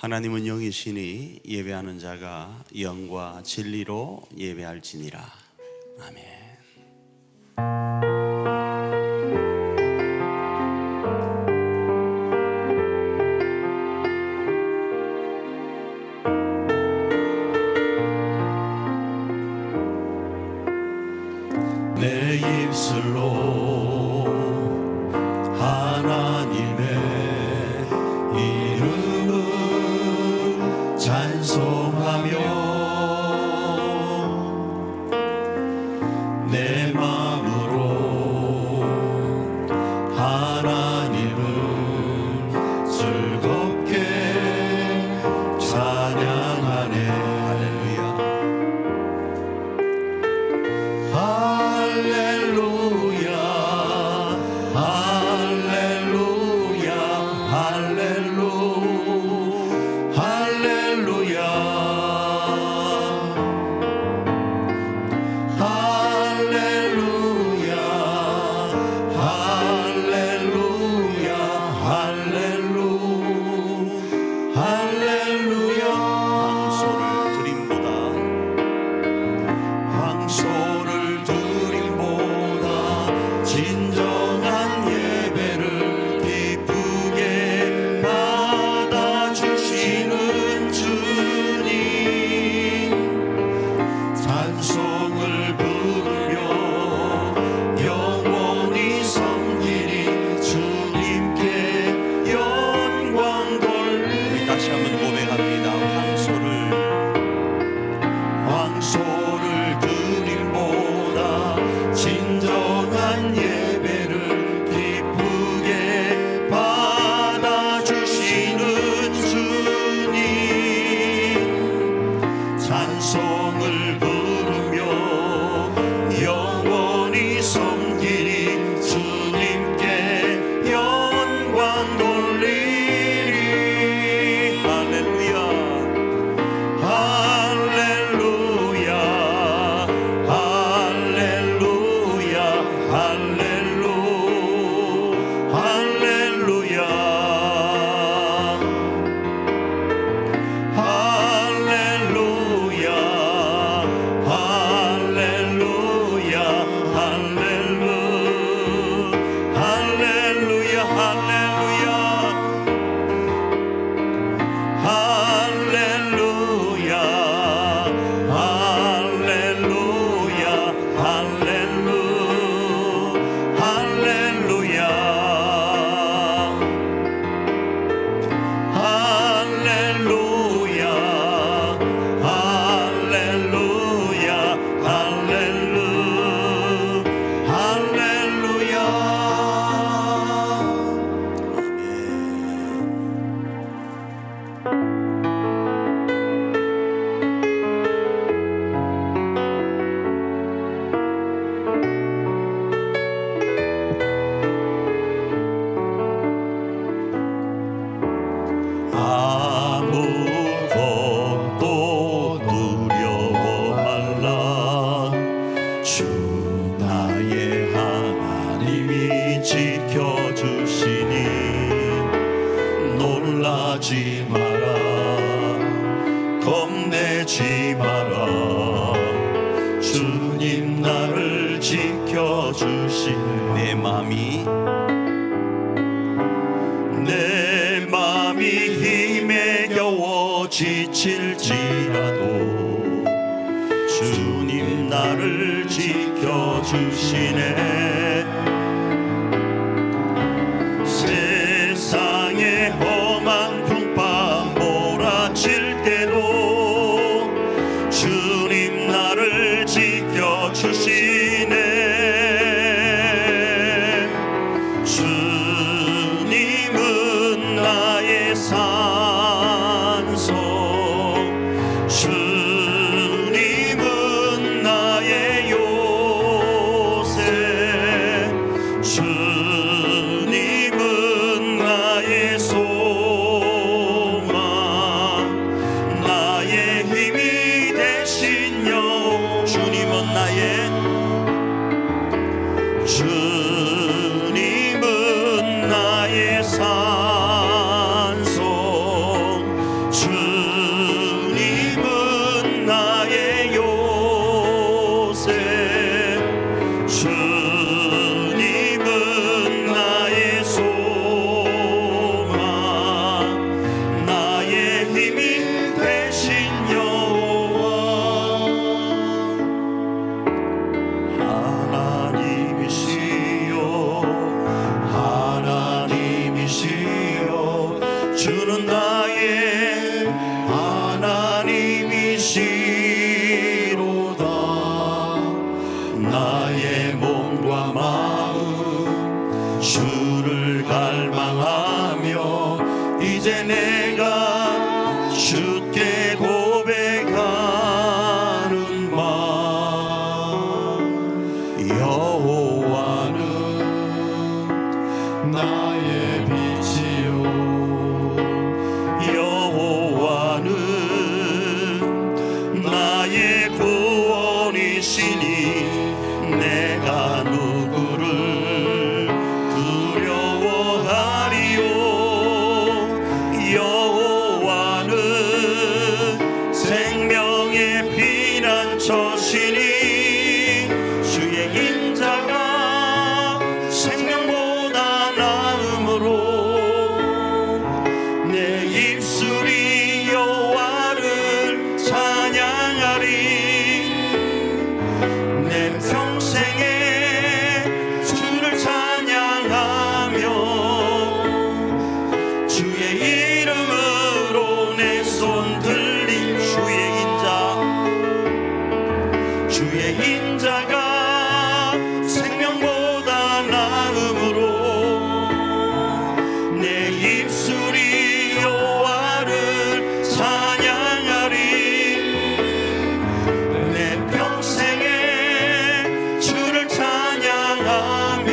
하나님은 영이시니 예배하는 자가 영과 진리로 예배할지니라. 아멘. 내 입술로 하나님의 이름을 찬송하며 내 마음으로 하나님을 즐겁게 찬양하네. 할렐루야. 할렐루야, 할렐루야, 할렐루야, 할렐루야, 할렐루야, 할렐루야. 황소를 드림보다 진정한 예배를 기쁘게 받아주시는 주님, 찬송을 부르며 영원히 섬기리 주님께 영광 돌리리. 우리 다시 한번 고백합니다. 황소를 드림보다 진정한 예배를 기쁘게 받아주시는 주님, 찬송을 부르며 영원히 섬기리 주님께 영광 돌리리. 할렐루야, 할렐루야, 할렐루야, 할렐루야, 할렐루야, 할렐루야, 할렐루야, 할렐루야, 할렐루야, 아무것도 두려워 말라. 주 나의 하나님이 지켜주시니 놀라지 마라, 겁내지 마라. 주님 나를 지켜주시네. 내 맘이 힘에 겨워 지칠지라도 주님 나를 지켜주시네. 세상에 험한 풍파 몰아칠 때도 주님 나를 지켜주시네. 주님은 나의 산소, 주님은 나의 요새, 주님은 나의 소망, 나의 힘이 되신 영. 주님은 나의 주님은 나의 산소, 주는 나의 하나님이시로다. 나의 몸과 마음 주를 갈망하며 이제 내가 주께 고백하는 말. 여호와는 나의 빛이요 여호와는 나의 구원이시니 내가 누구를 두려워하리요. 여호와는 생명의 피난처시니 주의 인자가 생명보다 나음으로 내 입술이 여호와를 찬양하리. 내 평생에 주를 찬양하며 주의 이름으로 내 손 들리. 주의 인자가 생명보다 나음으로 내 입술이 여호와를 찬양하리. 내 평생에 주를 찬양하며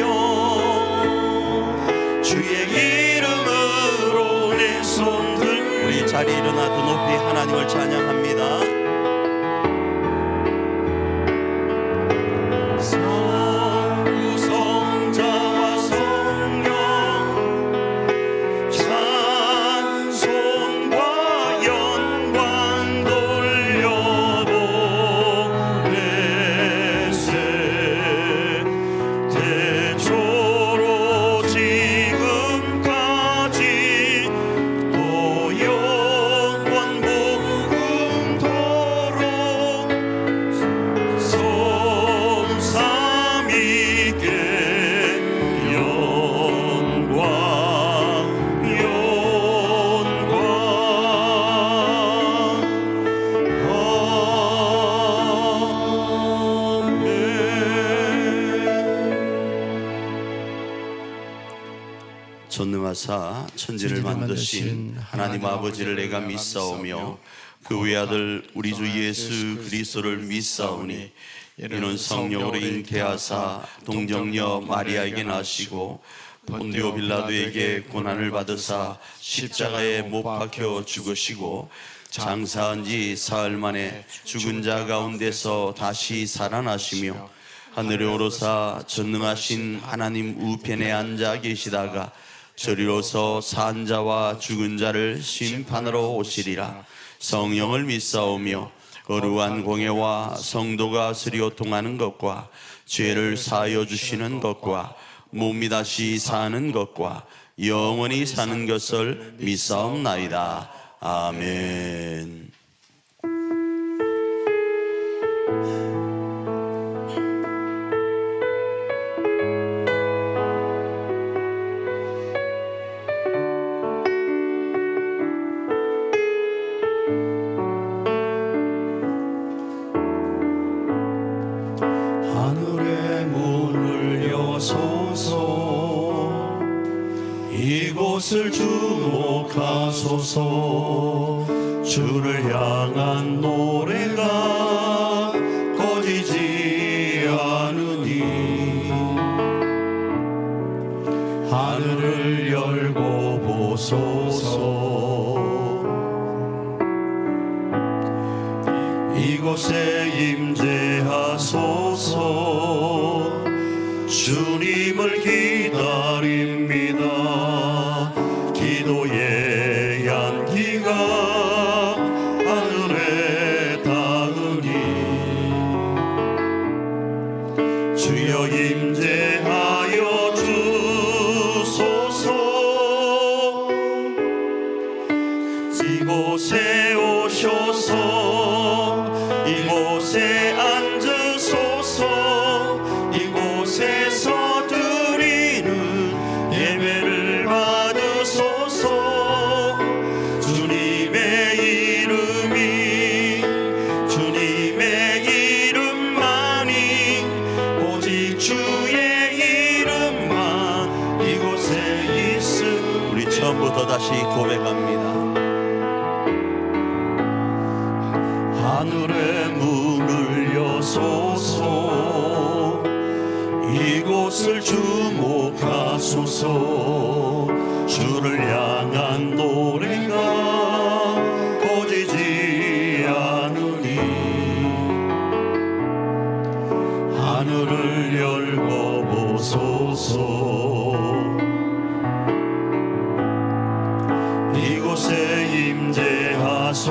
주의 이름으로 내 손들. 우리 자리에 일어나도 높이 하나님을 찬양합니다. 성부성자와 성령 찬송과 영광 돌려보내세. 태초로 지금까지 또 영원 복음토록 섬삼위께 영광 전능하사 천지를 만드신 하나님 아버지를 내가 믿사오며 그 외아들 우리 주 예수 그리스도를 믿사오니 이는 성령으로 잉태하사 동정녀 마리아에게 나시고 본디오 빌라도에게 고난을 받으사 십자가에 못 박혀 죽으시고 장사한 지 사흘 만에 죽은 자 가운데서 다시 살아나시며 하늘에 오르사 전능하신 하나님 우편에 앉아 계시다가 저리로서 산 자와 죽은 자를 심판하러 오시리라. 성령을 믿사오며 거룩한 공예와 성도가 스리오 통하는 것과 죄를 사하여 주시는 것과 몸이 다시 사는 것과 영원히 사는 것을 믿사옵나이다. 아멘. 하늘의 문을 여소서 이곳을 주목하소서. 주를 향한 노래가 꺼지지 않으니 하늘을 열고 보소서. 이곳에 임재하소서. 주님을 기다립니다. 기도의 향기가 하늘에 닿으니 주여 임재하여 주소서. 이곳에 오셔서 이곳에 앉으소서. 이곳에서 처음부터 다시 고백합니다. 하늘의 문을 여소서, 이곳을 주목하소서. 주를 향한 노래가 꺼지지 않으니 하늘을 열고 보소서. 이곳에 임재하소서.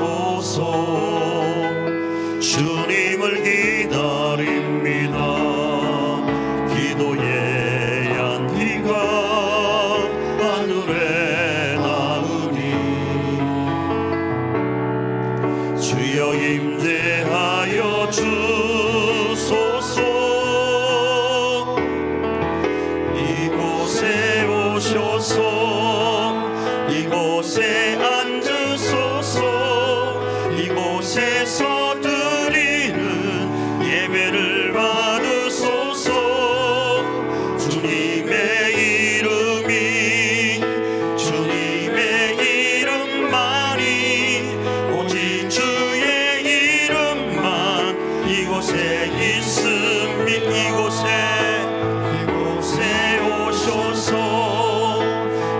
주님을 기다립니다. 기도의 연기가 하늘에 닿으니 주여 임재하여 주소서. 이곳에 오셔서 이곳에 앉으소서. 이곳에서 드리는 예배를 받으소서. 주님의 이름이 주님의 이름만이 오직 주의 이름만 이곳에 있음이 이곳에 오셔서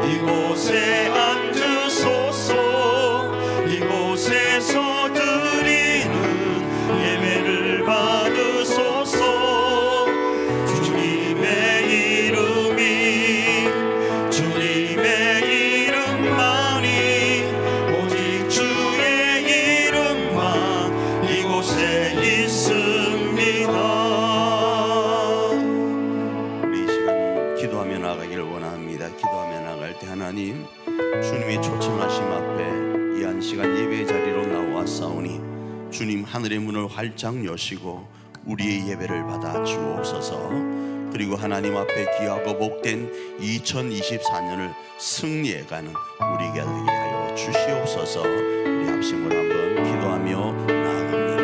이곳에 앉으소서. 이곳에서 드리는 예배를 받으소서. 주님의 이름이 주님의 이름만이 오직 주의 이름만 이곳에 있습니다. 우리 이 시간 기도하며 나가길 원합니다. 기도하며 나갈 때 하나님, 주님의 초청하심 앞에 이 한 시간 예배 자리로 나와싸우니 주님 하늘의 문을 활짝 여시고 우리의 예배를 받아 주옵소서. 그리고 하나님 앞에 귀하고 복된 2024년을 승리해가는 우리가 되게 하여 주시옵소서. 우리 합심으로 한번 기도하며 나아갑니다.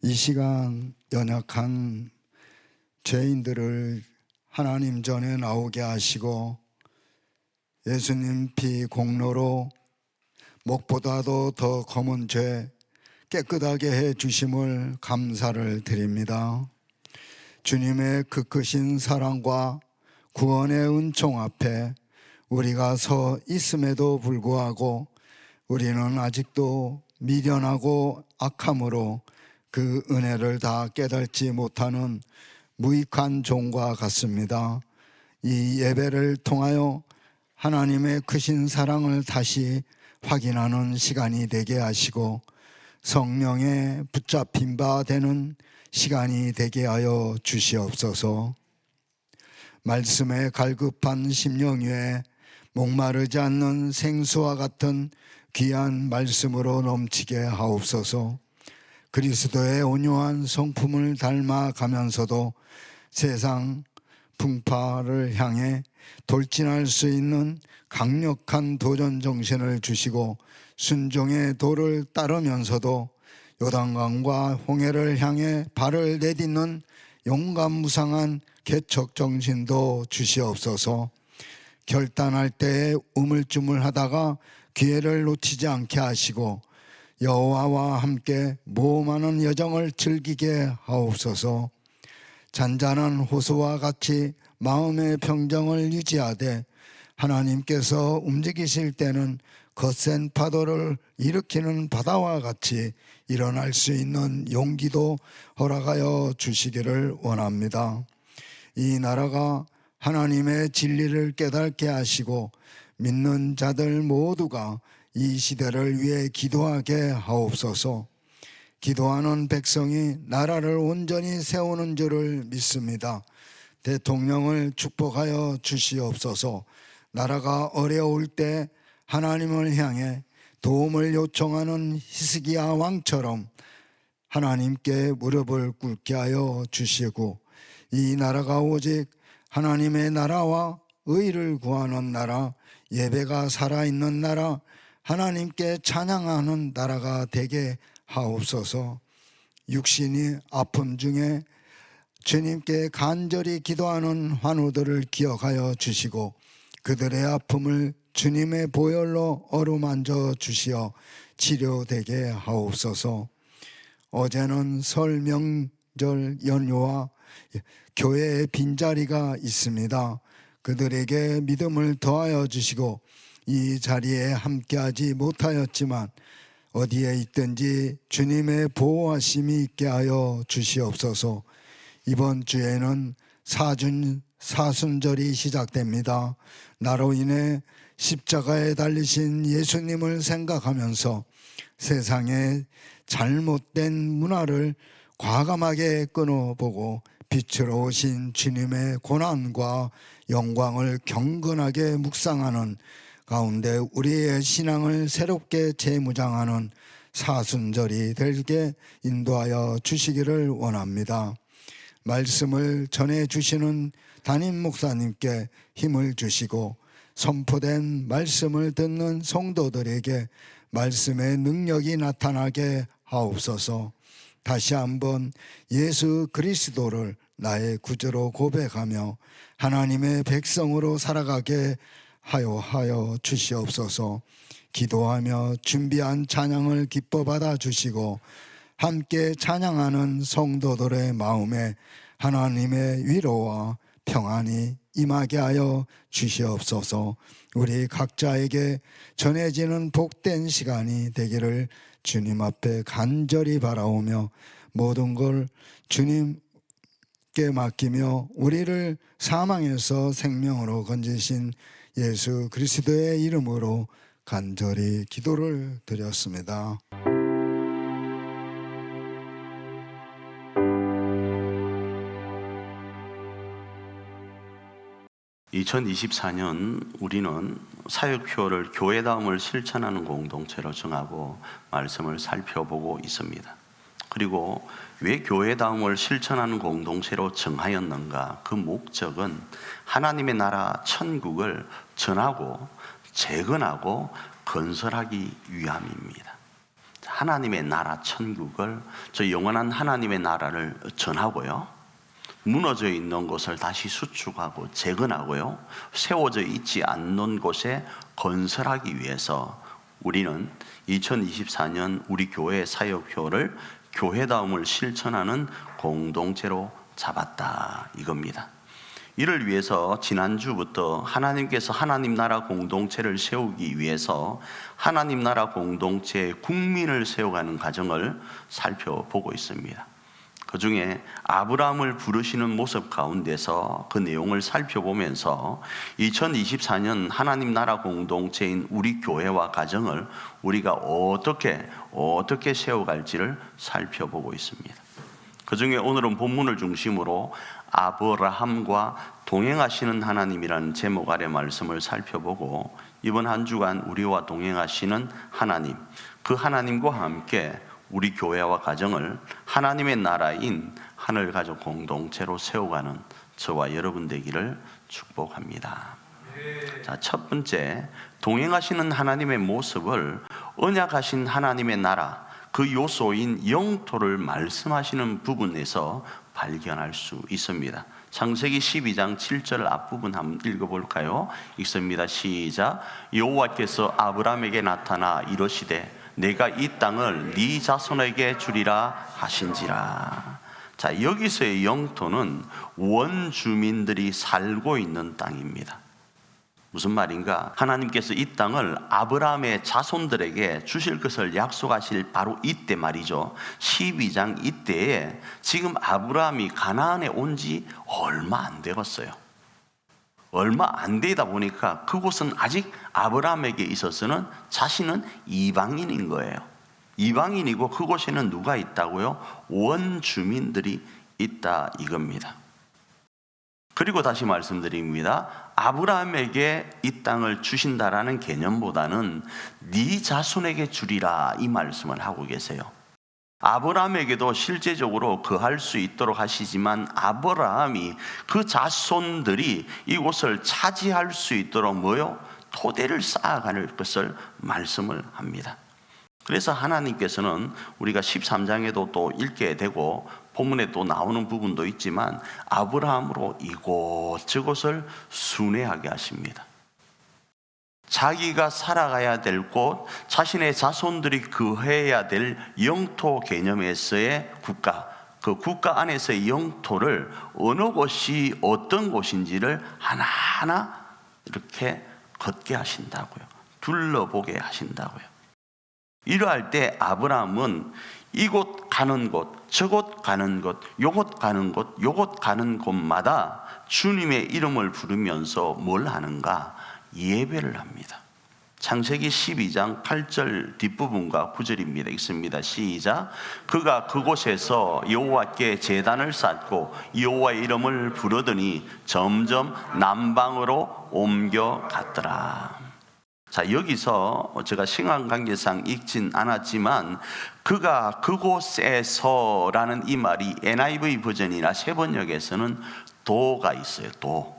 이 시간 연약한 죄인들을 하나님 전에 나오게 하시고 예수님 피 공로로 목보다도 더 검은 죄 깨끗하게 해 주심을 감사를 드립니다. 주님의 그 크신 사랑과 구원의 은총 앞에 우리가 서 있음에도 불구하고 우리는 아직도 미련하고 악함으로 그 은혜를 다 깨닫지 못하는 무익한 종과 같습니다. 이 예배를 통하여 하나님의 크신 사랑을 다시 확인하는 시간이 되게 하시고 성령에 붙잡힌 바 되는 시간이 되게 하여 주시옵소서. 말씀에 갈급한 심령 위에 목마르지 않는 생수와 같은 귀한 말씀으로 넘치게 하옵소서. 그리스도의 온유한 성품을 닮아가면서도 세상 풍파를 향해 돌진할 수 있는 강력한 도전 정신을 주시고 순종의 도를 따르면서도 요단강과 홍해를 향해 발을 내딛는 용감무상한 개척 정신도 주시옵소서. 결단할 때에 우물쭈물하다가 기회를 놓치지 않게 하시고 여호와와 함께 모험하는 여정을 즐기게 하옵소서. 잔잔한 호수와 같이 마음의 평정을 유지하되 하나님께서 움직이실 때는 거센 파도를 일으키는 바다와 같이 일어날 수 있는 용기도 허락하여 주시기를 원합니다. 이 나라가 하나님의 진리를 깨닫게 하시고 믿는 자들 모두가 이 시대를 위해 기도하게 하옵소서. 기도하는 백성이 나라를 온전히 세우는 줄을 믿습니다. 대통령을 축복하여 주시옵소서. 나라가 어려울 때 하나님을 향해 도움을 요청하는 히스기야 왕처럼 하나님께 무릎을 꿇게 하여 주시고, 이 나라가 오직 하나님의 나라와 의를 구하는 나라, 예배가 살아있는 나라, 하나님께 찬양하는 나라가 되게 하옵소서. 육신이 아픔 중에 주님께 간절히 기도하는 환우들을 기억하여 주시고 그들의 아픔을 주님의 보혈로 어루만져 주시어 치료되게 하옵소서. 어제는 설 명절 연휴와 교회의 빈자리가 있습니다. 그들에게 믿음을 더하여 주시고 이 자리에 함께하지 못하였지만 어디에 있든지 주님의 보호하심이 있게 하여 주시옵소서. 이번 주에는 사순절이 시작됩니다. 나로 인해 십자가에 달리신 예수님을 생각하면서 세상의 잘못된 문화를 과감하게 끊어보고 빛으로 오신 주님의 고난과 영광을 경건하게 묵상하는 가운데 우리의 신앙을 새롭게 재무장하는 사순절이 되게 인도하여 주시기를 원합니다. 말씀을 전해주시는 담임 목사님께 힘을 주시고 선포된 말씀을 듣는 성도들에게 말씀의 능력이 나타나게 하옵소서. 다시 한번 예수 그리스도를 나의 구주로 고백하며 하나님의 백성으로 살아가게 하여 주시옵소서. 기도하며 준비한 찬양을 기뻐 받아 주시고 함께 찬양하는 성도들의 마음에 하나님의 위로와 평안이 임하게 하여 주시옵소서. 우리 각자에게 전해지는 복된 시간이 되기를 주님 앞에 간절히 바라오며 모든 걸 주님께 맡기며 우리를 사망에서 생명으로 건지신 예수 그리스도의 이름으로 간절히 기도를 드렸습니다. 2024년 우리는 사역표를 교회다움을 실천하는 공동체로 정하고 말씀을 살펴보고 있습니다. 그리고 왜 교회다움을 실천하는 공동체로 정하였는가? 그 목적은 하나님의 나라 천국을 전하고 재건하고 건설하기 위함입니다. 하나님의 나라 천국을, 저 영원한 하나님의 나라를 전하고요, 무너져 있는 곳을 다시 수축하고 재건하고요, 세워져 있지 않는 곳에 건설하기 위해서 우리는 2024년 우리 교회 사역표를 교회다움을 실천하는 공동체로 잡았다, 이겁니다. 이를 위해서 지난주부터 하나님께서 하나님 나라 공동체를 세우기 위해서 하나님 나라 공동체의 국민을 세워가는 과정을 살펴보고 있습니다. 그 중에 아브라함을 부르시는 모습 가운데서 그 내용을 살펴보면서 2024년 하나님 나라 공동체인 우리 교회와 가정을 우리가 어떻게 세워갈지를 살펴보고 있습니다. 그 중에 오늘은 본문을 중심으로 아브라함과 동행하시는 하나님이라는 제목 아래 말씀을 살펴보고, 이번 한 주간 우리와 동행하시는 하나님, 그 하나님과 함께 우리 교회와 가정을 하나님의 나라인 하늘가족 공동체로 세워가는 저와 여러분 되기를 축복합니다. 자, 첫 번째, 동행하시는 하나님의 모습을 언약하신 하나님의 나라, 그 요소인 영토를 말씀하시는 부분에서 발견할 수 있습니다. 창세기 12장 7절 앞부분 한번 읽어볼까요? 읽습니다. 시작. 여호와께서 아브라함에게 나타나 이르시되 내가 이 땅을 네 자손에게 주리라 하신지라. 자, 여기서의 영토는 원주민들이 살고 있는 땅입니다. 무슨 말인가? 하나님께서 이 땅을 아브라함의 자손들에게 주실 것을 약속하실 바로 이때 말이죠. 12장 이때에 지금 아브라함이 가나안에 온 지 얼마 안 되었어요. 얼마 안 되다 보니까 그곳은 아직 아브라함에게 있어서는 자신은 이방인인 거예요. 이방인이고 그곳에는 누가 있다고요? 원주민들이 있다 이겁니다. 그리고 다시 말씀드립니다. 아브라함에게 이 땅을 주신다라는 개념보다는 네 자손에게 주리라 이 말씀을 하고 계세요. 아브라함에게도 실제적으로 거할 수 있도록 하시지만 아브라함이 그 자손들이 이곳을 차지할 수 있도록 뭐요? 토대를 쌓아갈 것을 말씀을 합니다. 그래서 하나님께서는 우리가 13장에도 또 읽게 되고 본문에 또 나오는 부분도 있지만 아브라함으로 이곳저곳을 순회하게 하십니다. 자기가 살아가야 될 곳, 자신의 자손들이 거해야 될 영토 개념에서의 국가, 그 국가 안에서의 영토를 어느 곳이 어떤 곳인지를 하나하나 이렇게 걷게 하신다고요. 둘러보게 하신다고요. 이러할 때 아브라함은 이곳 가는 곳, 저곳 가는 곳, 요곳 가는 곳, 요곳 가는 곳마다 주님의 이름을 부르면서 뭘 하는가? 예배를 합니다. 창세기 12장 8절 뒷부분과 9절입니다. 읽습니다. 시작. 그가 그곳에서 여호와께 제단을 쌓고 여호와의 이름을 부르더니 점점 남방으로 옮겨갔더라. 자, 여기서 제가 시간 관계상 읽진 않았지만 그가 그곳에서라는 이 말이 NIV 버전이나 세번역에서는 도가 있어요. 도.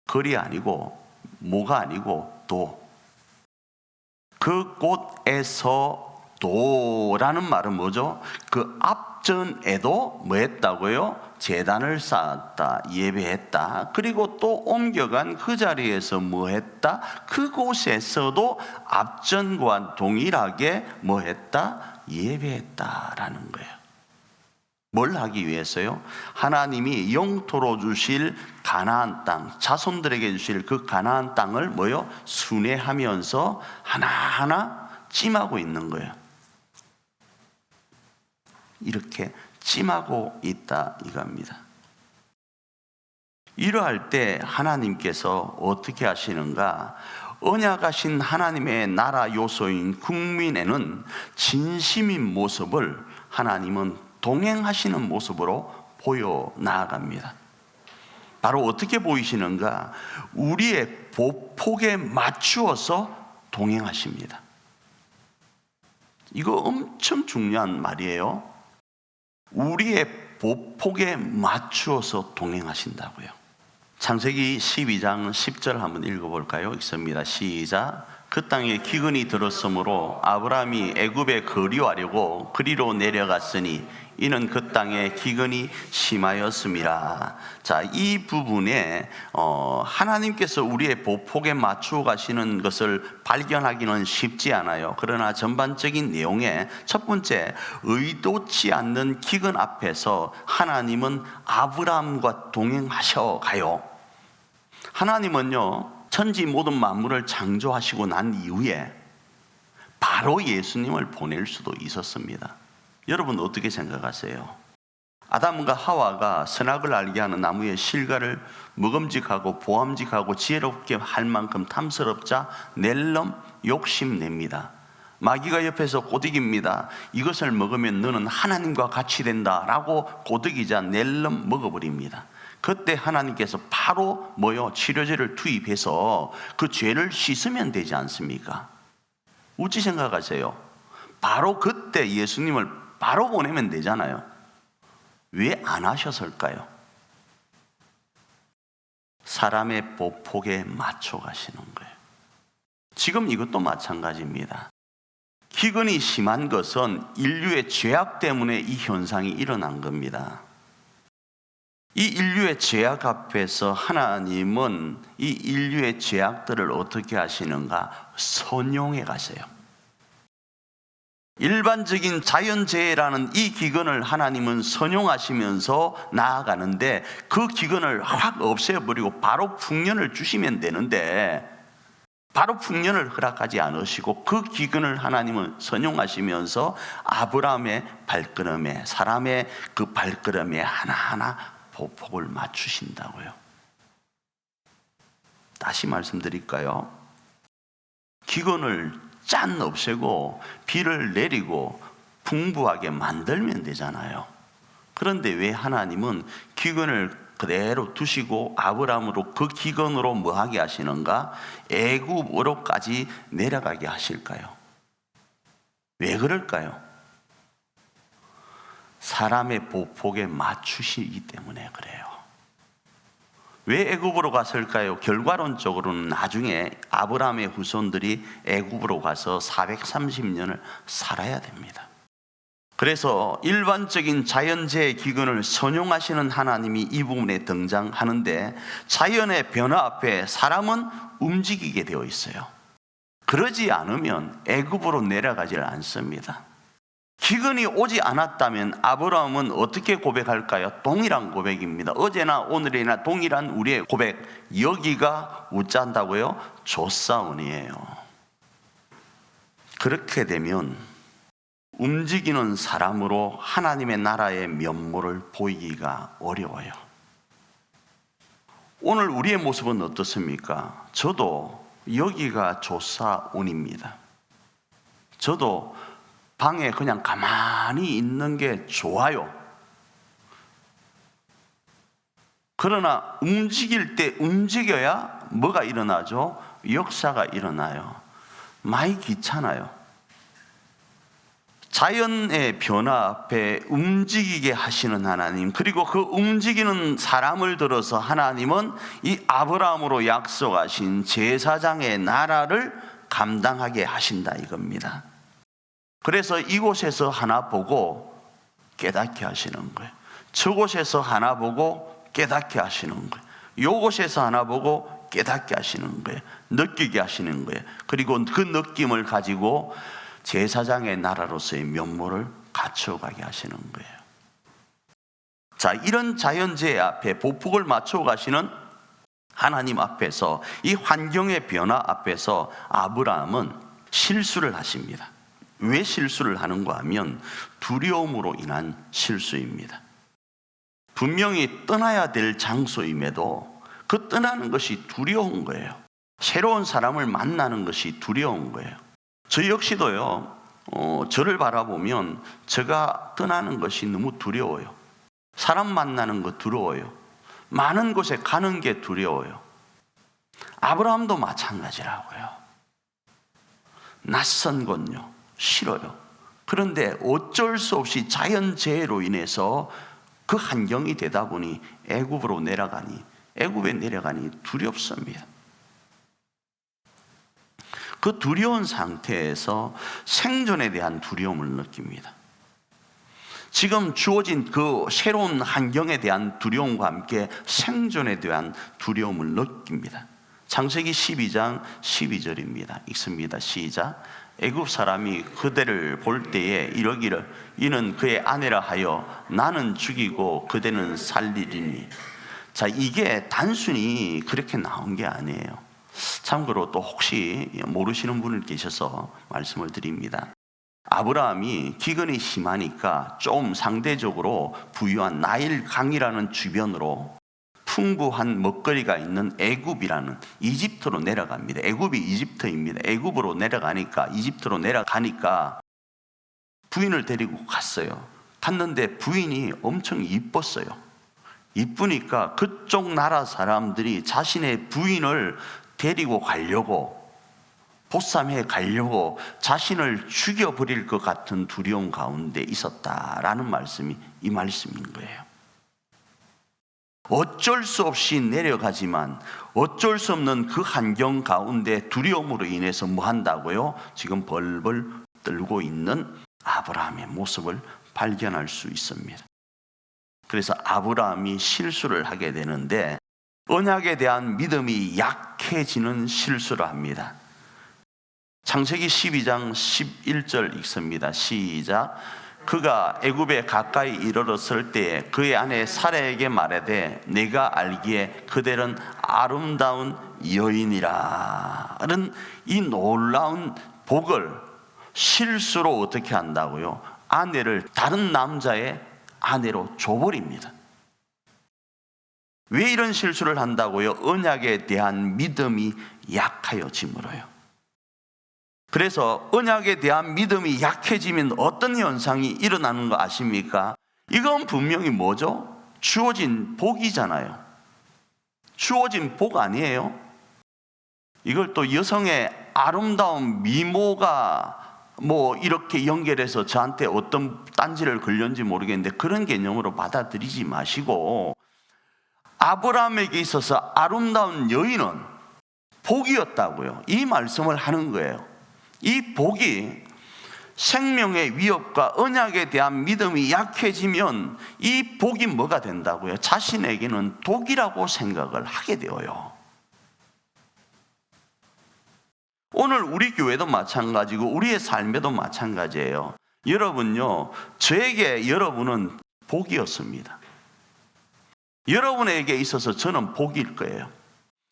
글이 아니고 뭐가 아니고 도. 그곳에서 도라는 말은 뭐죠? 그 앞전에도 뭐 했다고요? 제단을 쌓았다, 예배했다. 그리고 또 옮겨간 그 자리에서 뭐 했다? 그곳에서도 앞전과 동일하게 뭐 했다? 예배했다라는 거예요. 뭘 하기 위해서요? 하나님이 영토로 주실 가나안 땅, 자손들에게 주실 그 가나안 땅을 뭐요? 순회하면서 하나하나 찜하고 있는 거예요. 이렇게 찜하고 있다 이겁니다. 이러할 때 하나님께서 어떻게 하시는가? 언약하신 하나님의 나라 요소인 국민에는 진심인 모습을 하나님은 동행하시는 모습으로 보여 나아갑니다. 바로 어떻게 보이시는가? 우리의 보폭에 맞추어서 동행하십니다. 이거 엄청 중요한 말이에요. 우리의 보폭에 맞추어서 동행하신다고요. 창세기 12장 10절 한번 읽어볼까요? 읽습니다. 시작. 그 땅에 기근이 들었으므로 아브라함이 애굽에 거류하려고 그리로 내려갔으니 이는 그 땅에 기근이 심하였음이라. 자, 이 부분에 하나님께서 우리의 보폭에 맞추어 가시는 것을 발견하기는 쉽지 않아요. 그러나 전반적인 내용에 첫 번째, 의도치 않는 기근 앞에서 하나님은 아브라함과 동행하셔 가요. 하나님은요, 천지 모든 만물을 창조하시고 난 이후에 바로 예수님을 보낼 수도 있었습니다. 여러분 어떻게 생각하세요? 아담과 하와가 선악을 알게 하는 나무의 실과를 먹음직하고 보암직하고 지혜롭게 할 만큼 탐스럽자 낼름 욕심냅니다. 마귀가 옆에서 꼬드깁니다. 이것을 먹으면 너는 하나님과 같이 된다 라고 꼬드기자 낼름 먹어버립니다. 그때 하나님께서 바로 치료제를 투입해서 그 죄를 씻으면 되지 않습니까? 어찌 생각하세요? 바로 그때 예수님을 바로 보내면 되잖아요. 왜 안 하셨을까요? 사람의 보폭에 맞춰 가시는 거예요. 지금 이것도 마찬가지입니다. 기근이 심한 것은 인류의 죄악 때문에 이 현상이 일어난 겁니다. 이 인류의 죄악 앞에서 하나님은 이 인류의 죄악들을 어떻게 하시는가? 선용해 가세요. 일반적인 자연재해라는 이 기근을 하나님은 선용하시면서 나아가는데, 그 기근을 확 없애버리고 바로 풍년을 주시면 되는데, 바로 풍년을 허락하지 않으시고 그 기근을 하나님은 선용하시면서 아브라함의 발걸음에, 사람의 그 발걸음에 하나하나 보폭을 맞추신다고요. 다시 말씀드릴까요? 기근을 짠 없애고 비를 내리고 풍부하게 만들면 되잖아요. 그런데 왜 하나님은 기근을 그대로 두시고 아브라함으로 그 기근으로 뭐하게 하시는가? 애굽으로까지 내려가게 하실까요? 왜 그럴까요? 사람의 보폭에 맞추시기 때문에 그래요. 왜 애굽으로 갔을까요? 결과론적으로는 나중에 아브라함의 후손들이 애굽으로 가서 430년을 살아야 됩니다. 그래서 일반적인 자연재해 기근을 선용하시는 하나님이 이 부분에 등장하는데, 자연의 변화 앞에 사람은 움직이게 되어 있어요. 그러지 않으면 애굽으로 내려가질 않습니다. 기근이 오지 않았다면 아브라함은 어떻게 고백할까요? 동일한 고백입니다. 어제나 오늘이나 동일한 우리의 고백. 여기가 웃잔다고요? 조사원이에요. 그렇게 되면 움직이는 사람으로 하나님의 나라의 면모를 보이기가 어려워요. 오늘 우리의 모습은 어떻습니까? 저도 여기가 조사원입니다. 저도 방에 그냥 가만히 있는 게 좋아요. 그러나 움직일 때 움직여야 뭐가 일어나죠? 역사가 일어나요. 많이 귀찮아요. 자연의 변화 앞에 움직이게 하시는 하나님, 그리고 그 움직이는 사람을 들어서 하나님은 이 아브라함으로 약속하신 제사장의 나라를 감당하게 하신다 이겁니다. 그래서 이곳에서 하나 보고 깨닫게 하시는 거예요. 저곳에서 하나 보고 깨닫게 하시는 거예요. 요곳에서 하나 보고 깨닫게 하시는 거예요. 느끼게 하시는 거예요. 그리고 그 느낌을 가지고 제사장의 나라로서의 면모를 갖춰가게 하시는 거예요. 자, 이런 자연재해 앞에 보폭을 맞춰 가시는 하나님 앞에서, 이 환경의 변화 앞에서 아브라함은 실수를 하십니다. 왜 실수를 하는가 하면 두려움으로 인한 실수입니다. 분명히 떠나야 될 장소임에도 그 떠나는 것이 두려운 거예요. 새로운 사람을 만나는 것이 두려운 거예요. 저 역시도요, 저를 바라보면 제가 떠나는 것이 너무 두려워요. 사람 만나는 거 두려워요. 많은 곳에 가는 게 두려워요. 아브라함도 마찬가지라고요. 낯선 곳요, 싫어요. 그런데 어쩔 수 없이 자연재해로 인해서 그 환경이 되다 보니 애굽에 내려가니 두렵습니다. 그 두려운 상태에서 생존에 대한 두려움을 느낍니다. 지금 주어진 그 새로운 환경에 대한 두려움과 함께 생존에 대한 두려움을 느낍니다. 창세기 12장 12절입니다. 읽습니다. 시작. 애굽 사람이 그대를 볼 때에 이러기를 이는 그의 아내라 하여 나는 죽이고 그대는 살리리니. 자, 이게 단순히 그렇게 나온 게 아니에요. 참고로 또 혹시 모르시는 분을 계셔서 말씀을 드립니다. 아브라함이 기근이 심하니까 좀 상대적으로 부유한 나일 강이라는 주변으로 풍부한 먹거리가 있는 애굽이라는 이집트로 내려갑니다. 애굽이 이집트입니다. 애굽으로 내려가니까, 이집트로 내려가니까 부인을 데리고 갔어요. 갔는데 부인이 엄청 이뻤어요. 이쁘니까 그쪽 나라 사람들이 자신의 부인을 데리고 가려고, 보쌈해 가려고 자신을 죽여버릴 것 같은 두려움 가운데 있었다라는 말씀이 이 말씀인 거예요. 어쩔 수 없이 내려가지만 어쩔 수 없는 그 환경 가운데 두려움으로 인해서 뭐 한다고요? 지금 벌벌 떨고 있는 아브라함의 모습을 발견할 수 있습니다. 그래서 아브라함이 실수를 하게 되는데, 언약에 대한 믿음이 약해지는 실수를 합니다. 창세기 12장 11절 읽습니다. 시작. 그가 애굽에 가까이 이르렀을 때 그의 아내 사라에게 말하되 내가 알기에 그대는 아름다운 여인이라는 이 놀라운 복을 실수로 어떻게 한다고요? 아내를 다른 남자의 아내로 줘버립니다. 왜 이런 실수를 한다고요? 언약에 대한 믿음이 약하여짐으로요. 그래서 언약에 대한 믿음이 약해지면 어떤 현상이 일어나는 거 아십니까? 이건 분명히 뭐죠? 주어진 복이잖아요. 주어진 복 아니에요? 이걸 또 여성의 아름다운 미모가 뭐 이렇게 연결해서 저한테 어떤 딴지를 걸렸는지 모르겠는데 그런 개념으로 받아들이지 마시고, 아브라함에게 있어서 아름다운 여인은 복이었다고요. 이 말씀을 하는 거예요. 이 복이 생명의 위협과 언약에 대한 믿음이 약해지면 이 복이 뭐가 된다고요? 자신에게는 독이라고 생각을 하게 되어요. 오늘 우리 교회도 마찬가지고 우리의 삶에도 마찬가지예요. 여러분요, 저에게 여러분은 복이었습니다. 여러분에게 있어서 저는 복일 거예요.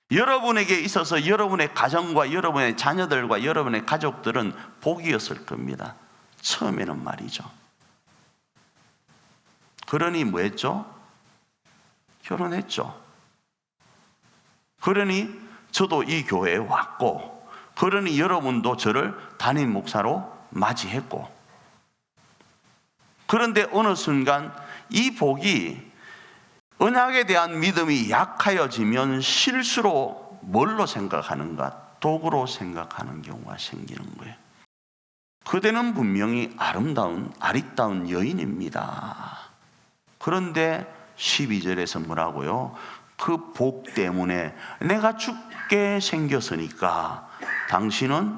여러분에게 있어서 여러분의 가정과 여러분의 자녀들과 여러분의 가족들은 복이었을 겁니다. 처음에는 말이죠. 그러니 뭐 했죠? 결혼했죠. 그러니 저도 이 교회에 왔고, 그러니 여러분도 저를 담임 목사로 맞이했고, 그런데 어느 순간 이 복이 언약에 대한 믿음이 약하여지면 실수로 뭘로 생각하는가? 독으로 생각하는 경우가 생기는 거예요. 그대는 분명히 아리따운 여인입니다. 그런데 12절에서 뭐라고요? 그 복 때문에 내가 죽게 생겼으니까 당신은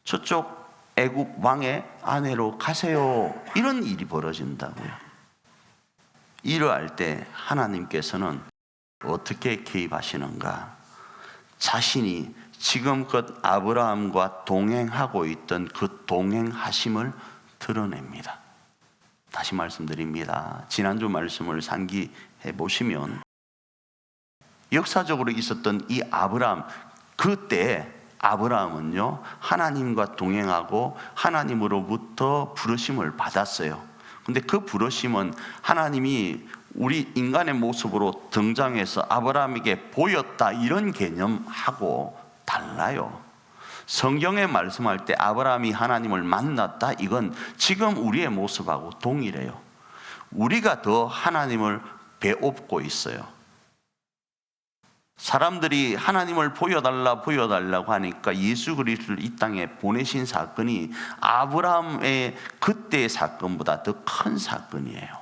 저쪽 애굽 왕의 아내로 가세요. 이런 일이 벌어진다고요. 이러할 때 하나님께서는 어떻게 개입하시는가? 자신이 지금껏 아브라함과 동행하고 있던 그 동행하심을 드러냅니다. 다시 말씀드립니다. 지난주 말씀을 상기해 보시면 역사적으로 있었던 이 아브라함, 그때 아브라함은요, 하나님과 동행하고 하나님으로부터 부르심을 받았어요. 근데 그 부르심은 하나님이 우리 인간의 모습으로 등장해서 아브라함에게 보였다, 이런 개념하고 달라요. 성경에 말씀할 때 아브라함이 하나님을 만났다, 이건 지금 우리의 모습하고 동일해요. 우리가 더 하나님을 배웁고 있어요. 사람들이 하나님을 보여달라고 하니까 예수 그리스도를 이 땅에 보내신 사건이 아브라함의 그때의 사건보다 더 큰 사건이에요.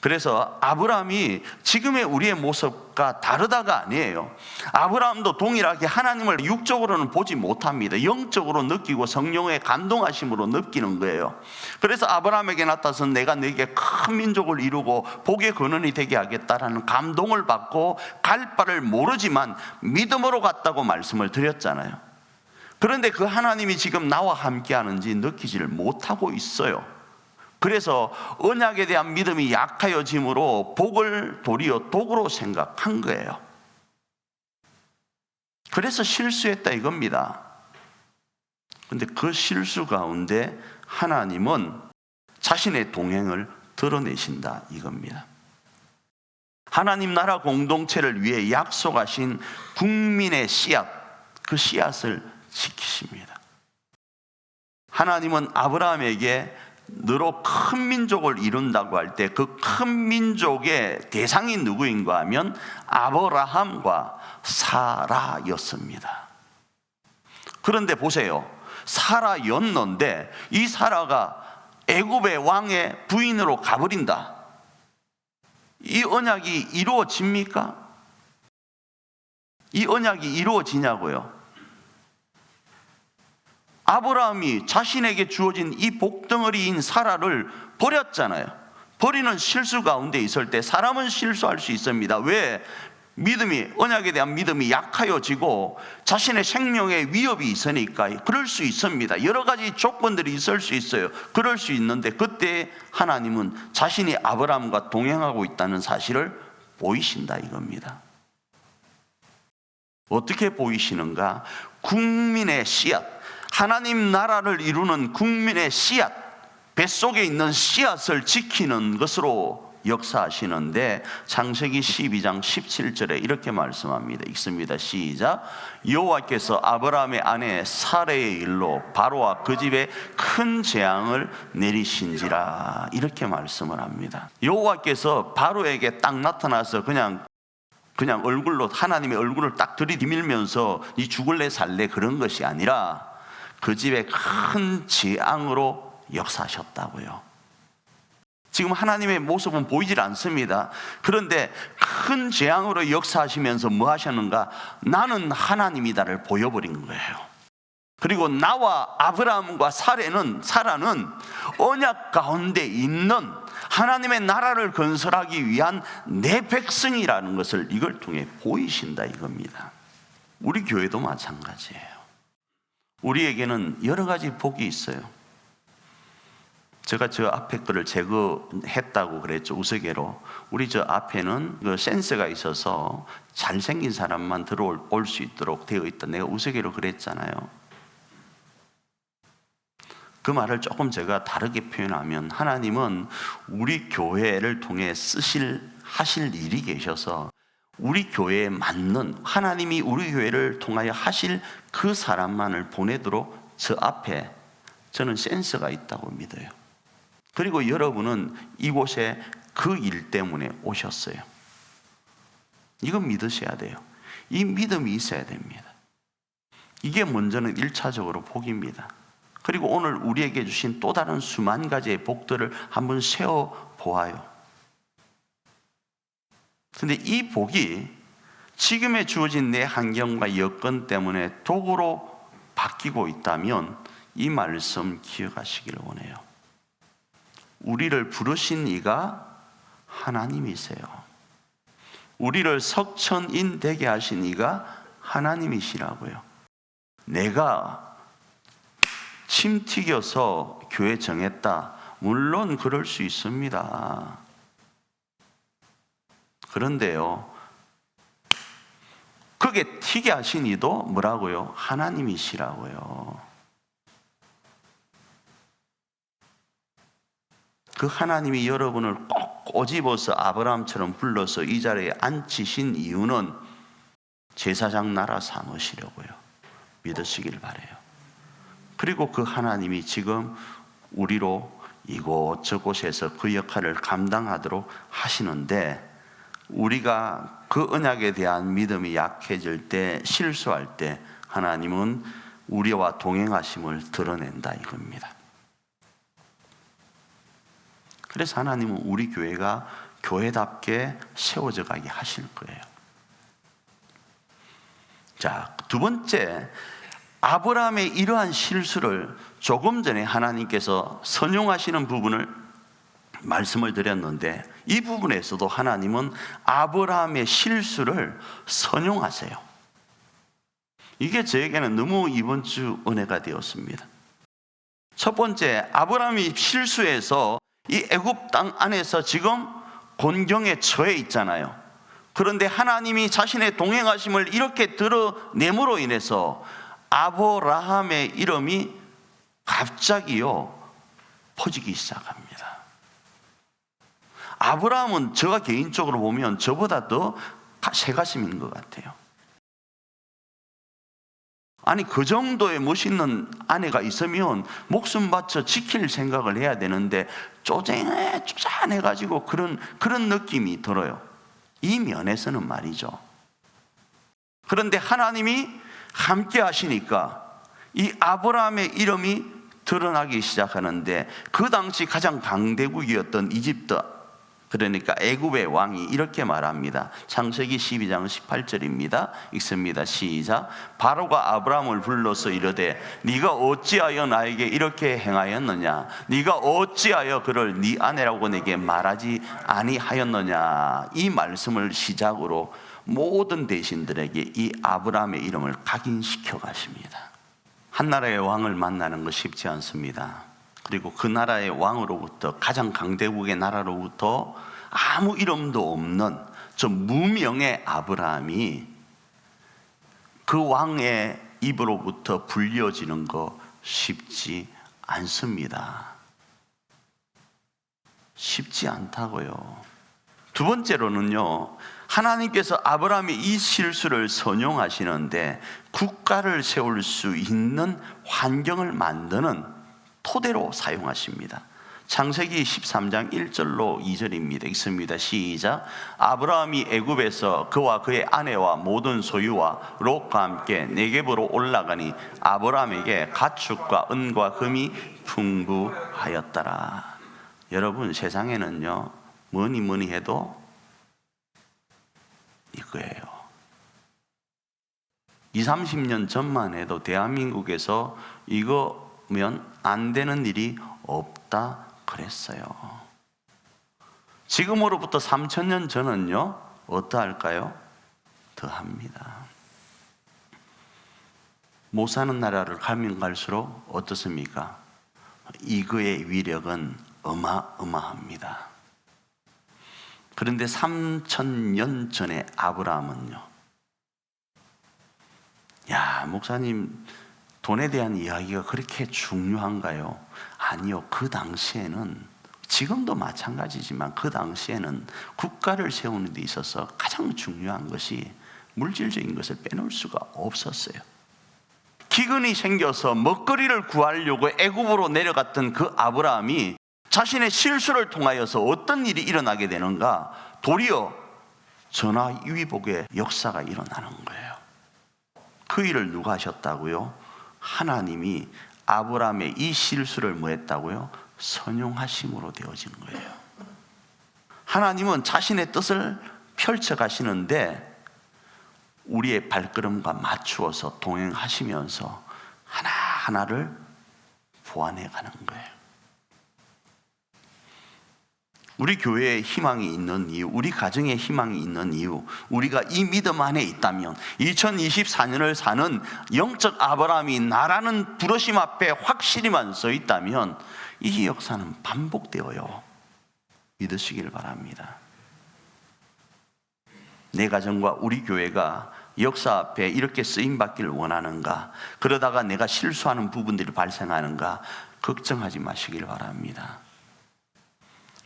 그래서 아브라함이 지금의 우리의 모습과 다르다가 아니에요. 아브라함도 동일하게 하나님을 육적으로는 보지 못합니다. 영적으로 느끼고 성령의 감동하심으로 느끼는 거예요. 그래서 아브라함에게 나타나서 내가 너에게 큰 민족을 이루고 복의 근원이 되게 하겠다라는 감동을 받고 갈 바를 모르지만 믿음으로 갔다고 말씀을 드렸잖아요. 그런데 그 하나님이 지금 나와 함께 하는지 느끼지를 못하고 있어요. 그래서 언약에 대한 믿음이 약하여짐으로 복을 도리어 독으로 생각한 거예요. 그래서 실수했다 이겁니다. 그런데 그 실수 가운데 하나님은 자신의 동행을 드러내신다 이겁니다. 하나님 나라 공동체를 위해 약속하신 국민의 씨앗, 그 씨앗을 지키십니다. 하나님은 아브라함에게 너로 큰 민족을 이룬다고 할 때 그 큰 민족의 대상이 누구인가 하면 아브라함과 사라였습니다. 그런데 보세요, 사라였는데 이 사라가 애굽의 왕의 부인으로 가버린다. 이 언약이 이루어집니까? 이 언약이 이루어지냐고요? 아브라함이 자신에게 주어진 이 복덩어리인 사라를 버렸잖아요. 버리는 실수 가운데 있을 때 사람은 실수할 수 있습니다. 왜? 믿음이, 언약에 대한 믿음이 약하여지고 자신의 생명에 위협이 있으니까 그럴 수 있습니다. 여러 가지 조건들이 있을 수 있어요. 그럴 수 있는데 그때 하나님은 자신이 아브라함과 동행하고 있다는 사실을 보이신다 이겁니다. 어떻게 보이시는가? 국민의 씨앗, 하나님 나라를 이루는 국민의 씨앗, 뱃속에 있는 씨앗을 지키는 것으로 역사하시는데 창세기 12장 17절에 이렇게 말씀합니다. 읽습니다. 시작. 여호와께서 아브라함의 아내 사레의 일로 바로와 그 집에 큰 재앙을 내리신지라, 이렇게 말씀을 합니다. 여호와께서 바로에게 딱 나타나서 그냥 얼굴로 하나님의 얼굴을 딱 들이밀면서 니 죽을래 살래 그런 것이 아니라 그 집에 큰 재앙으로 역사하셨다고요. 지금 하나님의 모습은 보이질 않습니다. 그런데 큰 재앙으로 역사하시면서 뭐 하셨는가? 나는 하나님이다를 보여버린 거예요. 그리고 나와 아브라함과 사라는 언약 가운데 있는 하나님의 나라를 건설하기 위한 내 백성이라는 것을 이걸 통해 보이신다 이겁니다. 우리 교회도 마찬가지예요. 우리에게는 여러 가지 복이 있어요. 제가 저 앞에 거를 제거했다고 그랬죠. 우스개로. 우리 저 앞에는 그 센서가 있어서 잘생긴 사람만 들어올 수 있도록 되어 있다. 내가 우스개로 그랬잖아요. 그 말을 조금 제가 다르게 표현하면 하나님은 우리 교회를 통해 하실 일이 계셔서 우리 교회에 맞는, 하나님이 우리 교회를 통하여 하실 그 사람만을 보내도록 저 앞에 저는 센서가 있다고 믿어요. 그리고 여러분은 이곳에 그 일 때문에 오셨어요. 이건 믿으셔야 돼요. 이 믿음이 있어야 됩니다. 이게 먼저는 1차적으로 복입니다. 그리고 오늘 우리에게 주신 또 다른 수만 가지의 복들을 한번 세워보아요. 그런데 이 복이 지금에 주어진 내 환경과 여건 때문에 독으로 바뀌고 있다면 이 말씀 기억하시길 원해요. 우리를 부르신 이가 하나님이세요. 우리를 석천인 되게 하신 이가 하나님이시라고요. 내가 침 튀겨서 교회 정했다. 물론 그럴 수 있습니다. 그런데요, 그게 튀게 하신 이도 뭐라고요? 하나님이시라고요. 그 하나님이 여러분을 꼭 꼬집어서 아브라함처럼 불러서 이 자리에 앉히신 이유는 제사장 나라 삼으시려고요. 믿으시길 바라요. 그리고 그 하나님이 지금 우리로 이곳저곳에서 그 역할을 감당하도록 하시는데, 우리가 그 언약에 대한 믿음이 약해질 때, 실수할 때 하나님은 우리와 동행하심을 드러낸다 이겁니다. 그래서 하나님은 우리 교회가 교회답게 세워져 가게 하실 거예요. 자, 두 번째, 아브라함의 이러한 실수를 조금 전에 하나님께서 선용하시는 부분을 말씀을 드렸는데, 이 부분에서도 하나님은 아브라함의 실수를 선용하세요. 이게 저에게는 너무 이번 주 은혜가 되었습니다. 첫 번째, 아브라함이 실수해서 이 애굽 땅 안에서 지금 곤경에 처해 있잖아요. 그런데 하나님이 자신의 동행하심을 이렇게 드러냄으로 인해서 아브라함의 이름이 갑자기요 퍼지기 시작합니다. 아브라함은 제가 개인적으로 보면 저보다 더 새가심인 것 같아요. 아니, 그 정도의 멋있는 아내가 있으면 목숨 바쳐 지킬 생각을 해야 되는데 쪼잔해가지고 그런 느낌이 들어요. 이 면에서는 말이죠. 그런데 하나님이 함께 하시니까 이 아브라함의 이름이 드러나기 시작하는데, 그 당시 가장 강대국이었던 이집트, 그러니까 애굽의 왕이 이렇게 말합니다. 창세기 12장 18절입니다. 읽습니다. 시작. 바로가 아브라함을 불러서 이르되 네가 어찌하여 나에게 이렇게 행하였느냐? 네가 어찌하여 그를 네 아내라고 내게 말하지 아니하였느냐? 이 말씀을 시작으로 모든 대신들에게 이 아브라함의 이름을 각인시켜 가십니다. 한 나라의 왕을 만나는 거 쉽지 않습니다. 그리고 그 나라의 왕으로부터, 가장 강대국의 나라로부터 아무 이름도 없는 저 무명의 아브라함이 그 왕의 입으로부터 불려지는 거 쉽지 않습니다. 쉽지 않다고요. 두 번째로는요, 하나님께서 아브라함의 이 실수를 선용하시는데 국가를 세울 수 있는 환경을 만드는 토대로 사용하십니다. 창세기 13장 1절로 2절입니다. 읽습니다. 시작. 아브라함이 애굽에서 그와 그의 아내와 모든 소유와 롯과 함께 네겝으로 올라가니 아브라함에게 가축과 은과 금이 풍부하였더라. 여러분, 세상에는요, 뭐니 해도 이거예요. 20-30년 전만 해도 대한민국에서 이거면 안 되는 일이 없다 그랬어요. 지금으로부터 3000년 전은요, 어떠할까요? 더합니다. 못 사는 나라를 가면 갈수록 어떻습니까? 이거의 위력은 어마어마합니다. 그런데 3000년 전에 아브라함은요, 야, 목사님, 돈에 대한 이야기가 그렇게 중요한가요? 아니요. 그 당시에는, 지금도 마찬가지지만 그 당시에는 국가를 세우는 데 있어서 가장 중요한 것이 물질적인 것을 빼놓을 수가 없었어요. 기근이 생겨서 먹거리를 구하려고 애굽으로 내려갔던 그 아브라함이 자신의 실수를 통하여서 어떤 일이 일어나게 되는가? 도리어 전화위복의 역사가 일어나는 거예요. 그 일을 누가 하셨다고요? 하나님이 아브라함의 이 실수를 뭐 했다고요? 선용하심으로 되어진 거예요. 하나님은 자신의 뜻을 펼쳐 가시는데 우리의 발걸음과 맞추어서 동행하시면서 하나하나를 보완해 가는 거예요. 우리 교회에 희망이 있는 이유, 우리 가정에 희망이 있는 이유, 우리가 이 믿음 안에 있다면 2024년을 사는 영적 아브라함이 나라는 부르심 앞에 확실히만 서 있다면 이 역사는 반복되어요. 믿으시길 바랍니다. 내 가정과 우리 교회가 역사 앞에 이렇게 쓰임받기를 원하는가? 그러다가 내가 실수하는 부분들이 발생하는가? 걱정하지 마시길 바랍니다.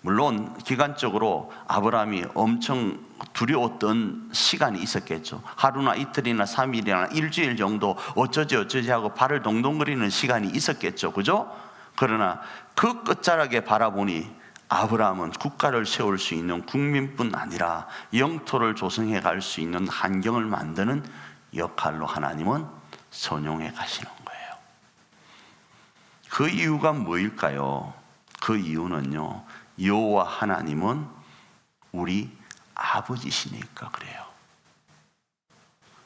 물론 기간적으로 아브라함이 엄청 두려웠던 시간이 있었겠죠. 하루나 이틀이나 3일이나 일주일 정도 어쩌지 하고 발을 동동거리는 시간이 있었겠죠. 그죠? 그러나 그 끝자락에 바라보니 아브라함은 국가를 세울 수 있는 국민뿐 아니라 영토를 조성해 갈 수 있는 환경을 만드는 역할로 하나님은 선용해 가시는 거예요. 그 이유가 뭐일까요? 그 이유는요, 여호와 하나님은 우리 아버지시니까 그래요.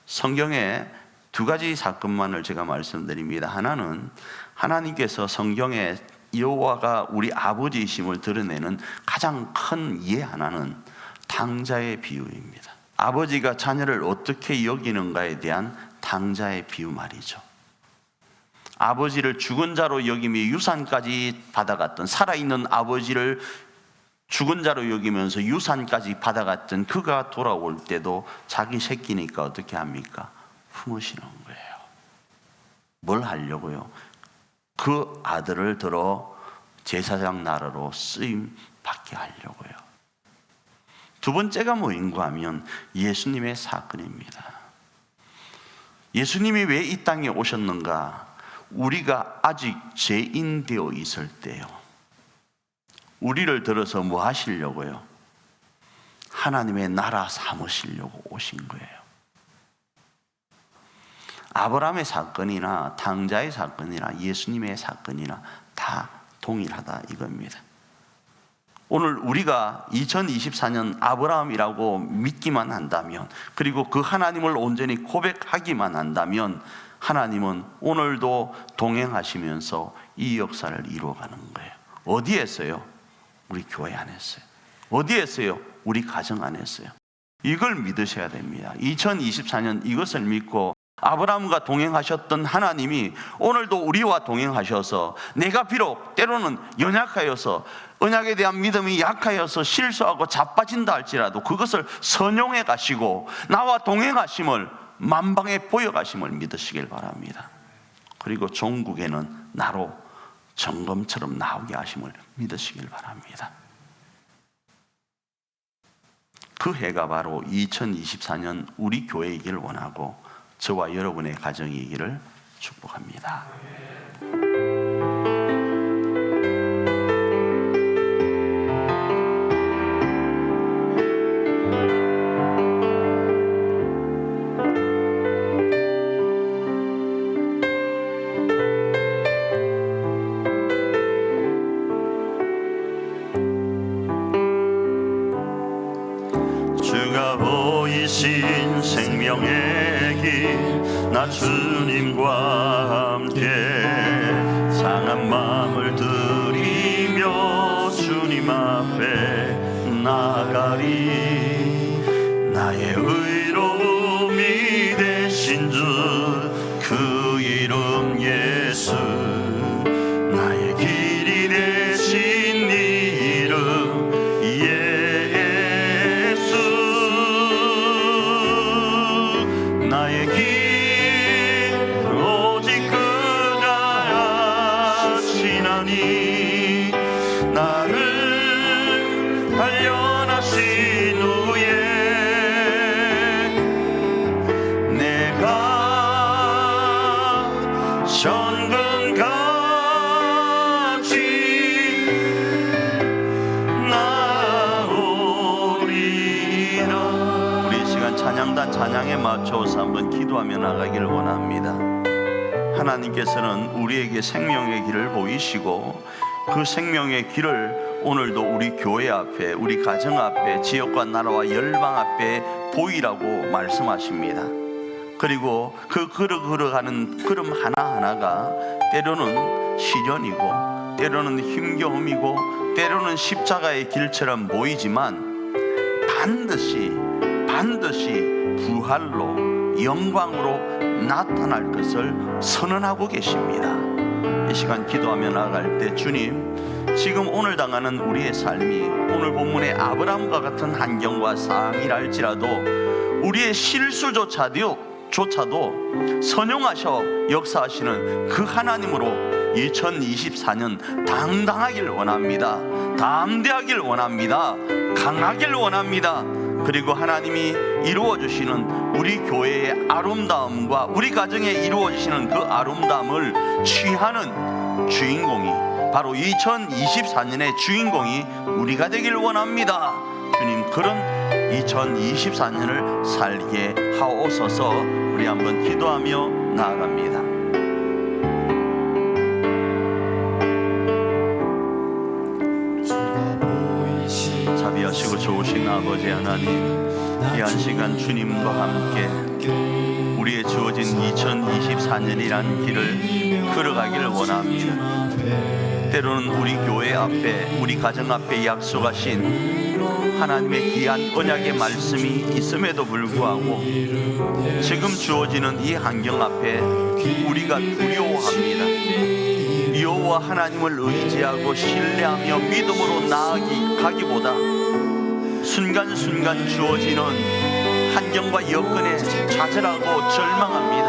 성경에 두 가지 사건만을 제가 말씀드립니다. 하나는 하나님께서 성경에 여호와가 우리 아버지이심을 드러내는 가장 큰 예 하나는 당자의 비유입니다. 아버지가 자녀를 어떻게 여기는가에 대한 당자의 비유 말이죠. 아버지를 죽은 자로 여기며 유산까지 받아갔던, 살아있는 아버지를 죽은 자로 여기면서 유산까지 받아갔던 그가 돌아올 때도 자기 새끼니까 어떻게 합니까? 품으시는 거예요. 뭘 하려고요? 그 아들을 들어 제사장 나라로 쓰임 받게 하려고요. 두 번째가 뭐인가 하면 예수님의 사건입니다. 예수님이 왜 이 땅에 오셨는가? 우리가 아직 죄인 되어 있을 때요, 우리를 들어서 뭐 하시려고요? 하나님의 나라 삼으시려고 오신 거예요. 아브라함의 사건이나 당자의 사건이나 예수님의 사건이나 다 동일하다 이겁니다. 오늘 우리가 2024년 아브라함이라고 믿기만 한다면, 그리고 그 하나님을 온전히 고백하기만 한다면, 하나님은 오늘도 동행하시면서 이 역사를 이루어가는 거예요. 어디에서요? 우리 교회 안에서요. 어디에서요? 우리 가정 안에서요. 이걸 믿으셔야 됩니다. 2024년 이것을 믿고 아브라함과 동행하셨던 하나님이 오늘도 우리와 동행하셔서, 내가 비록 때로는 연약하여서, 언약에 대한 믿음이 약하여서 실수하고 자빠진다 할지라도 그것을 선용해 가시고 나와 동행하심을 만방에 보여가심을 믿으시길 바랍니다. 그리고 종국에는 나로 점검처럼 나오게 하심을 믿으시길 바랍니다. 그 해가 바로 2024년 우리 교회이기를 원하고 저와 여러분의 가정이기를 축복합니다. 주가 보이신 생명의 길, 나 주님과 함께 상한 마음을 들이며 주님 앞에 나가리. 나의 의로움이 되신 주 그 이름 예수, 나의 길이 되신 이름 예수. 나의 길 오직 그가 하시나니, 나를 단련하신 후에 내가 정금같이 나오리라. 우리 이 시간 찬양단 찬양에 맞춰서 한번 기도하며 나가기를 원합니다. 하나님께서는 우리에게 생명의 길을 보이시고 그 생명의 길을 오늘도 우리 교회 앞에, 우리 가정 앞에, 지역과 나라와 열방 앞에 보이라고 말씀하십니다. 그리고 그 걸어가는 걸음 하나하나가 때로는 시련이고, 때로는 힘겨움이고, 때로는 십자가의 길처럼 보이지만 반드시 부활로 영광으로 나타날 것을 선언하고 계십니다. 이 시간 기도하며 나아갈 때, 주님, 지금 오늘 당하는 우리의 삶이 오늘 본문의 아브라함과 같은 환경과 상황이라 할지라도 우리의 실수조차도 선용하셔 역사하시는 그 하나님으로 2024년 당당하길 원합니다. 담대하길 원합니다. 강하길 원합니다. 그리고 하나님이 이루어주시는 우리 교회의 아름다움과 우리 가정에 이루어지시는 그 아름다움을 취하는 주인공이, 바로 2024년의 주인공이 우리가 되길 원합니다. 주님, 그런 2024년을 살게 하옵소서. 우리 한번 기도하며 나아갑니다. 자비하시고 좋으신 아버지 하나님, 이 한 시간 주님과 함께 우리의 주어진 2024년이란 길을 걸어가기를 원합니다. 때로는 우리 교회 앞에, 우리 가정 앞에 약속하신 하나님의 귀한 언약의 말씀이 있음에도 불구하고 지금 주어지는 이 환경 앞에 우리가 두려워합니다. 여호와 하나님을 의지하고 신뢰하며 믿음으로 나아가기보다 순간순간 주어지는 환경과 여건에 좌절하고 절망합니다.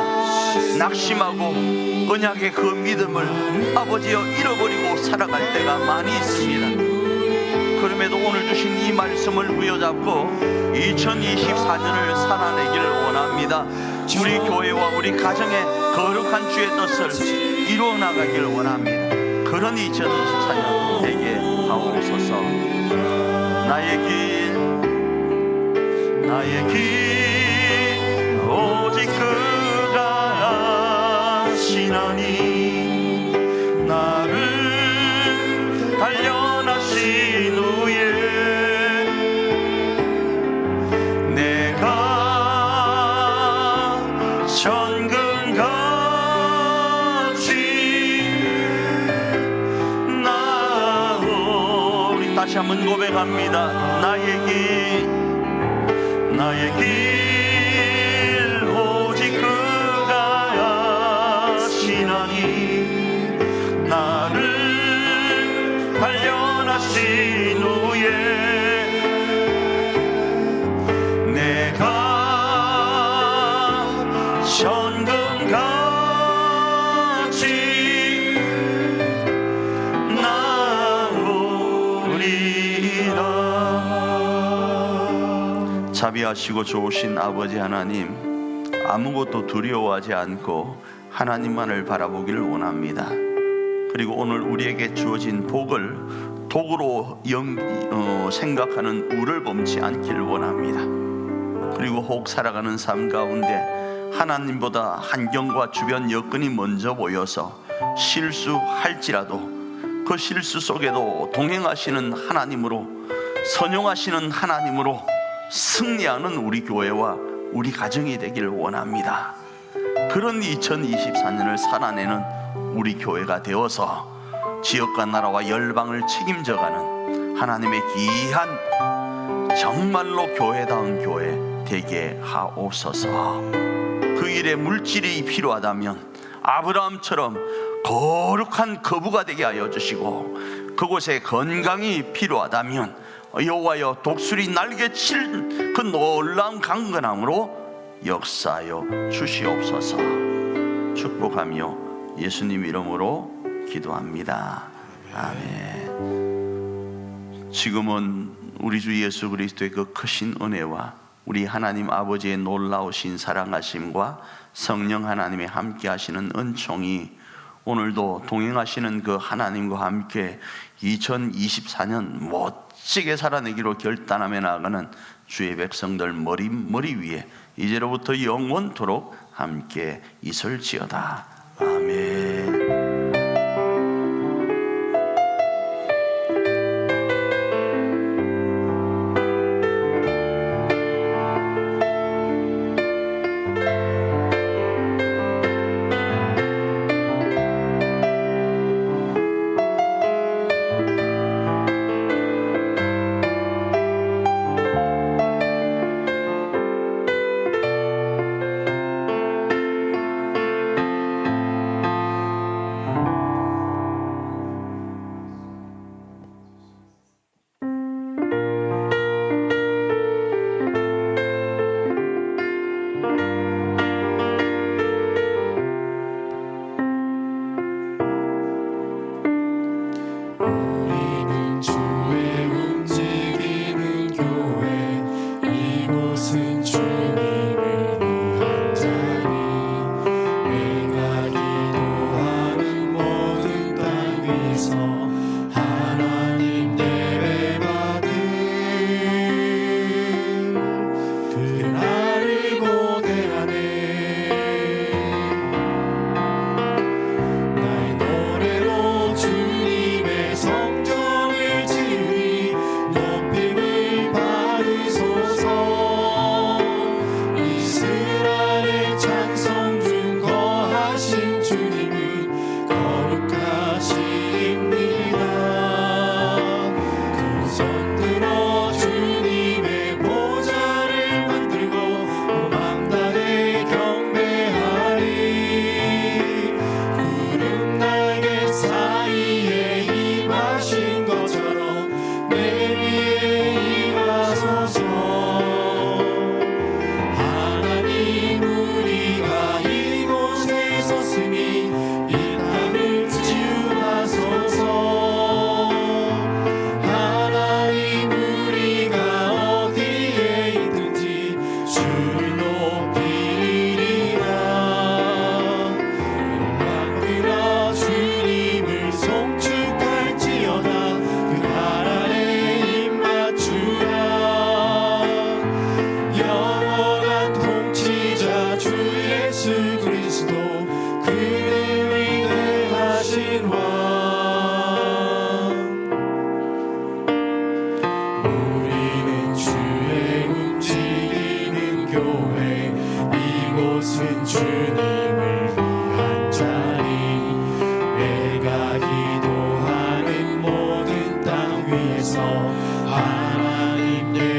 낙심하고 언약의 그 믿음을 아버지여 잃어버리고 살아갈 때가 많이 있습니다. 그럼에도 오늘 주신 이 말씀을 부여잡고 2024년을 살아내기를 원합니다. 우리 교회와 우리 가정의 거룩한 주의 뜻을 이루어 나가기를 원합니다. 그런 2024년 되게 하옵소서. 나의 길 오직 그가 하시나니, 나를 단련하신 후에 고백합니다. 나의 길 오직 그가 아시나니 나를 단련하신 후에 내가 천금같이 나오리라. 자비하시고 좋으신 아버지 하나님, 아무것도 두려워하지 않고 하나님만을 바라보기를 원합니다. 그리고 오늘 우리에게 주어진 복을 독으로 생각하는 우를 범치 않기를 원합니다. 그리고 혹 살아가는 삶 가운데 하나님보다 환경과 주변 여건이 먼저 보여서 실수할지라도 그 실수 속에도 동행하시는 하나님으로, 선용하시는 하나님으로 승리하는 우리 교회와 우리 가정이 되기를 원합니다. 그런 2024년을 살아내는 우리 교회가 되어서 지역과 나라와 열방을 책임져가는 하나님의 귀한 정말로 교회다운 교회 되게 하옵소서. 그 일에 물질이 필요하다면 아브라함처럼 거룩한 거부가 되게 하여 주시고, 그곳에 건강이 필요하다면 여호와여 독수리 날개칠 그 놀라운 강건함으로 역사하여 주시옵소서. 축복하며 예수님 이름으로 기도합니다. 아멘. 지금은 우리 주 예수 그리스도의 그 크신 은혜와 우리 하나님 아버지의 놀라우신 사랑하심과 성령 하나님의 함께 하시는 은총이 오늘도 동행하시는 그 하나님과 함께 2024년 멋지게 살아내기로 결단하며 나아가는 주의 백성들 머리 위에 이제로부터 영원토록 함께 있을지어다. 아멘. 하나님께